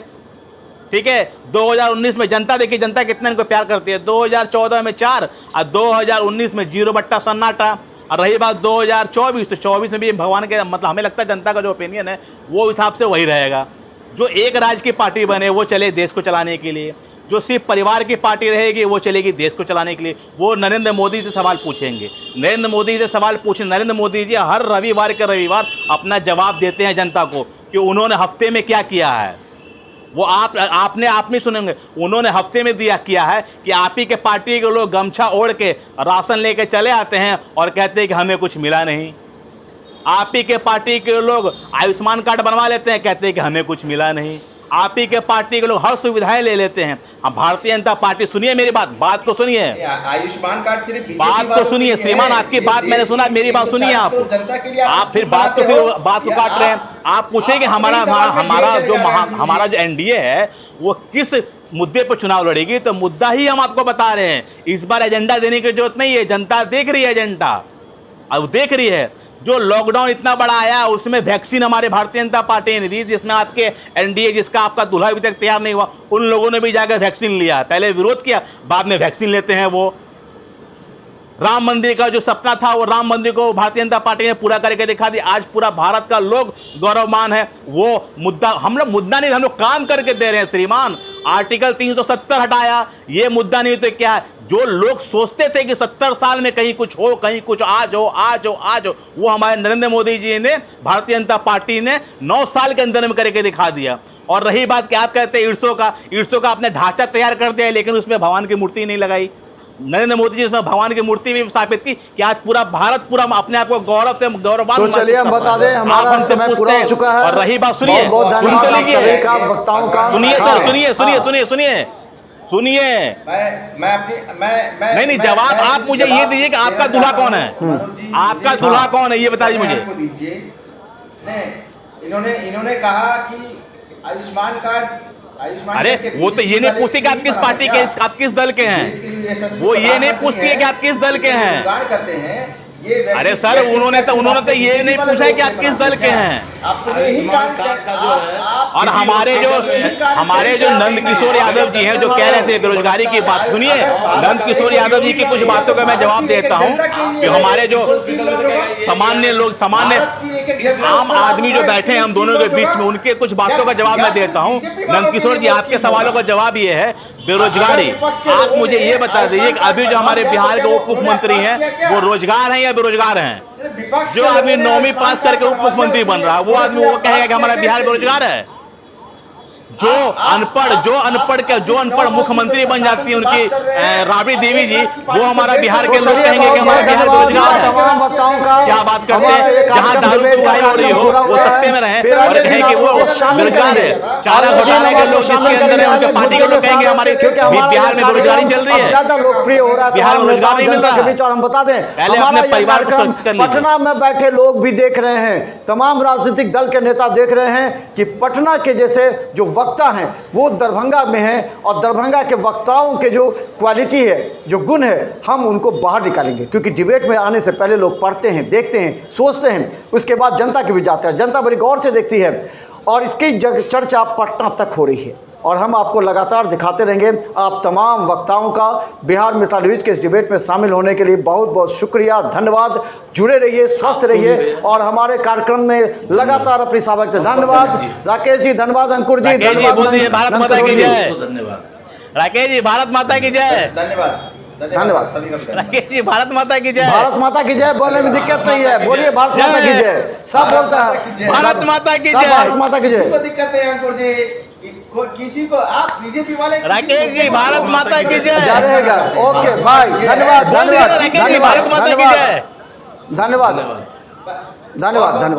ठीक है। 2019 में जनता देखिए, जनता कितना इनको प्यार करती है। 2014 में 4 और 2019 में 0 बट्टा सन्नाटा। और रही बात 2024, तो 24 में भी भगवान के मतलब हमें लगता है जनता का जो ओपिनियन है वो हिसाब से वही रहेगा। जो एक राज्य की पार्टी बने वो चले देश को चलाने के लिए, जो सिर्फ परिवार की पार्टी रहेगी वो चलेगी देश को चलाने के लिए। वो नरेंद्र मोदी से सवाल पूछेंगे, नरेंद्र मोदी से सवाल पूछें। नरेंद्र मोदी जी हर रविवार के रविवार अपना जवाब देते हैं जनता को कि उन्होंने हफ्ते में क्या किया है। वो आपने आप नहीं सुनेंगे, उन्होंने हफ्ते में दिया किया है कि आप ही के पार्टी के लोग गमछा ओढ़ के राशन लेके चले आते हैं और कहते हैं कि हमें कुछ मिला नहीं। आप ही के पार्टी के लोग आयुष्मान कार्ड बनवा लेते हैं, कहते हैं कि हमें कुछ मिला नहीं। आप ही के पार्टी के लोग हर सुविधाएं ले लेते हैं। हम भारतीय जनता पार्टी, सुनिए मेरी बात को सुनिए, आयुष्मान कार्ड सिर्फ बात को सुनिए श्रीमान, आपकी बात मैंने सुना, मेरी बात सुनिए। आप फिर बात को काट रहे हैं। आप पूछेंगे हमारा जो एनडीए है वो किस मुद्दे पर चुनाव लड़ेगी, तो मुद्दा ही हम आपको बता रहे हैं। इस बार एजेंडा देने की जरूरत नहीं है, जनता देख रही है एजेंडा, अब देख रही है। जो लॉकडाउन इतना बड़ा आया उसमें वैक्सीन हमारे भारतीय जनता पार्टी ने दी, जिसमें आपके एनडीए जिसका आपका दूल्हा अभी तक तैयार नहीं हुआ, उन लोगों ने भी जाकर वैक्सीन लिया। पहले विरोध किया, बाद में वैक्सीन लेते हैं। वो राम मंदिर का जो सपना था वो राम मंदिर को भारतीय जनता पार्टी ने पूरा करके दिखा दिया। आज पूरा भारत का लोग गौरवमान है। वो मुद्दा हम लोग मुद्दा नहीं, हम लोग काम करके दे रहे हैं श्रीमान। आर्टिकल 370 हटाया, ये मुद्दा नहीं तो क्या है? जो लोग सोचते थे कि 70 साल में कहीं कुछ हो, कहीं कुछ आज हो, वो हमारे नरेंद्र मोदी जी ने, भारतीय जनता पार्टी ने 9 साल के अंदर में करके दिखा दिया। और रही बात कि आप कहते हैं ईर्षों का आपने ढांचा तैयार कर दिया, लेकिन उसमें भगवान की मूर्ति नहीं लगाई। नरेंद्र मोदी जी उसमें भगवान की मूर्ति भी स्थापित की कि आज पूरा भारत पूरा अपने आप को गौरव से गौरवान। तो चलिए हम बता दें, हमारा समय पूरा हो चुका है। और रही बात सुनिए, बहुत धन्यवाद सभी का, वक्ताओं का। सुनिए सर, सुनिए, सुनिए, मैं अपनी मैं नहीं जवाब आप मुझे ये दीजिए कि आपका दूल्हा कौन है? आपका दूल्हा कौन है ये बताइए मुझे। दीजिए। इन्होंने कहा कि आयुष्मान कार्ड अरे वो तो ये नहीं पूछती कि आप किस पार्टी के, आप किस दल के हैं, वो ये नहीं पूछती है कि आप किस दल के हैं। करते हैं अरे सर उन्होंने तो ये नहीं पूछा है कि आप किस दल के हैं। और हमारे जो नंदकिशोर यादव जी हैं जो कह रहे थे बेरोजगारी की बात, सुनिए नंदकिशोर यादव जी की कुछ बातों का मैं जवाब देता हूं कि हमारे जो सामान्य आम आदमी जो बैठे हैं हम दोनों के बीच में, उनके कुछ बातों का जवाब मैं देता हूं। नंदकिशोर जी आपके सवालों का जवाब ये है बेरोजगारी। आप मुझे ये बता दीजिए कि अभी जो हमारे बिहार के उप मुख्यमंत्री हैं वो रोजगार हैं या बेरोजगार हैं? जो आदमी 9वीं पास करके उप मुख्यमंत्री बन रहा है वो आदमी वो कहेगा कि हमारा बिहार बेरोजगार है? जो अनपढ़ मुख्यमंत्री बन जाती है उनकी राबड़ी देवी जी, वो हमारा बिहार के लोग कहेंगे कि हमारा बिहार बेरोजगार है? क्या बात करते हैं? जहाँ दारू उगाई हो रही हो वो सत्ते में रहे और कहें कि वो बेरोजगार है। चारा घोटाले के लोग जिसके अंदर है उनके पार्टी के लोग कहेंगे हमारे बिहार में बेरोजगारी चल रही है, ज्यादा लोकप्रिय हो रहा है बिहार में रोजगार नहीं मिल रहा है। और हम बता दें पहले अपने परिवार को सुरक्षित कर लीजिए। पटना में बैठे लोग भी देख रहे हैं, तमाम राजनीतिक दल के नेता देख रहे हैं कि पटना के जैसे जो वक्ता हैं वो दरभंगा में हैं और दरभंगा के वक्ताओं के जो क्वालिटी है, जो गुण है, हम उनको बाहर निकालेंगे। क्योंकि डिबेट में आने से पहले लोग पढ़ते हैं, देखते हैं, सोचते हैं, उसके बाद जनता के भी जाते हैं, जनता बड़ी गौर से देखती है और इसकी चर्चा पटना तक हो रही है और हम आपको लगातार दिखाते रहेंगे। आप तमाम वक्ताओं का बिहार मित्र न्यूज के इस डिबेट में शामिल होने के लिए बहुत बहुत शुक्रिया, धन्यवाद। जुड़े रहिए, स्वस्थ रहिए और हमारे कार्यक्रम में लगातार अपनी सावधानी। धन्यवाद राकेश जी, धन्यवाद अंकुर जी, धन्यवाद भारत माता की जय। धन्यवाद राकेश जी, भारत माता की जय। धन्यवाद राकेश जी, भारत माता की जय। भारत माता की जय बोलने में दिक्कत नहीं है, बोलिए भारत माता की जय। सब बोलता है भारत माता की सब जय। भारत माता की जय। दिक्कत है अंकुर जी, किसी को आप बीजेपी वाले राकेश जी, भारत माता की जय। जा रहेगा। ओके भाई, धन्यवाद धन्यवाद राकेश जी, भारत माता की जय। धन्यवाद धन्यवाद धन्यवाद।